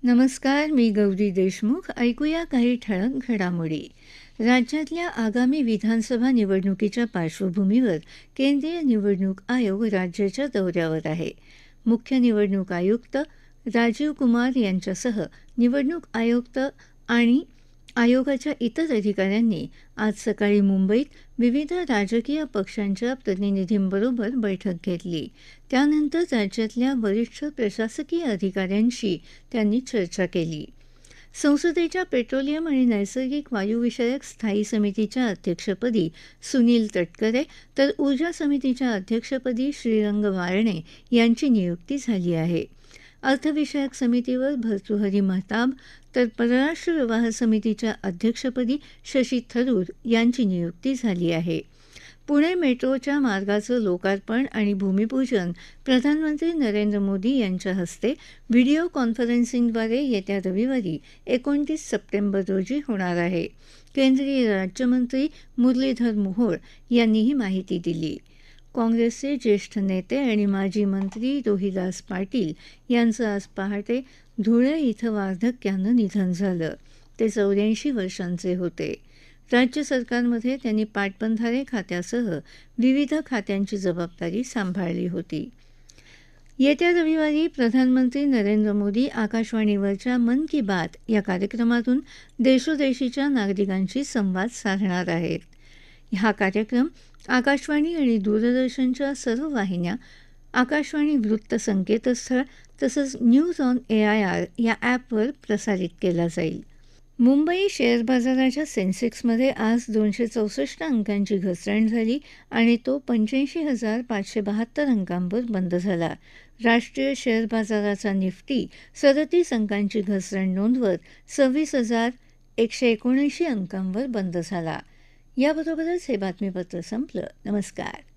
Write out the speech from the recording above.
नमस्कार, मी गौरी देशमुख. ऐकूया काही ठळक घडामोडी. राज्यातल्या आगामी विधानसभा निवडणुकीच्या पार्श्वभूमीवर केंद्रीय निवडणूक आयोग राज्याच्या दौऱ्यावर आहे. मुख्य निवडणूक आयुक्त राजीव कुमार यांच्यासह निवडणूक आयुक्त आणि आयोगाच्या इतर अधिकाऱ्यांनी आज सकाळी मुंबईत विविध राजकीय पक्षांच्या प्रतिनिधींबरोबर बैठक घेतली. त्यानंतर राज्यातल्या वरिष्ठ प्रशासकीय अधिकाऱ्यांशी त्यांनी चर्चा केली. संसदेच्या पेट्रोलियम आणि नैसर्गिक वायूविषयक स्थायी समितीच्या अध्यक्षपदी सुनील तटकरे तर ऊर्जा समितीच्या अध्यक्षपदी श्रीरंग वारणे यांची नियुक्ती झाली आहे. अर्थविषयक समितीवर भर्तृहरी महताब तर परराष्ट्र व्यवहार समितीच्या अध्यक्षपदी शशी थरूर यांची नियुक्ती झाली आहे. पुणे मेट्रोच्या मार्गाचं लोकार्पण आणि भूमिपूजन प्रधानमंत्री नरेंद्र मोदी यांच्या हस्ते व्हिडिओ कॉन्फरन्सिंगद्वारे येत्या रविवारी 29 सप्टेंबर रोजी होणार आहे. केंद्रीय राज्यमंत्री मुरलीधर मोहोळ यांनी ही माहिती दिली. काँग्रेसचे ज्येष्ठ नेते आणि माजी मंत्री रोहिदास पाटील यांचं आज पहाटे धुळे इथं वार्धक्यानं निधन झालं. ते 84 वर्षांचे होते. राज्य सरकारमध्ये त्यांनी पाटबंधारे खात्यासह विविध खात्यांची जबाबदारी सांभाळली होती. येत्या रविवारी प्रधानमंत्री नरेंद्र मोदी आकाशवाणीवरच्या मन की बात या कार्यक्रमातून देशोदेशीच्या नागरिकांशी संवाद साधणार आहेत. हा कार्यक्रम आकाशवाणी आणि दूरदर्शनच्या सर्व वाहिन्या, आकाशवाणी वृत्त संकेतस्थळ तसंच न्यूज ऑन AIR या ॲपवर प्रसारित केला जाईल. मुंबई शेअर बाजाराच्या सेन्सेक्समध्ये आज 264 अंकांची घसरण झाली आणि तो 85,572 अंकांवर बंद झाला. राष्ट्रीय शेअर बाजाराचा निफ्टी 37 अंकांची घसरण नोंदवत 26,179 अंकांवर बंद झाला. याबरोबरच हे बातमीपत्र संपलं. नमस्कार.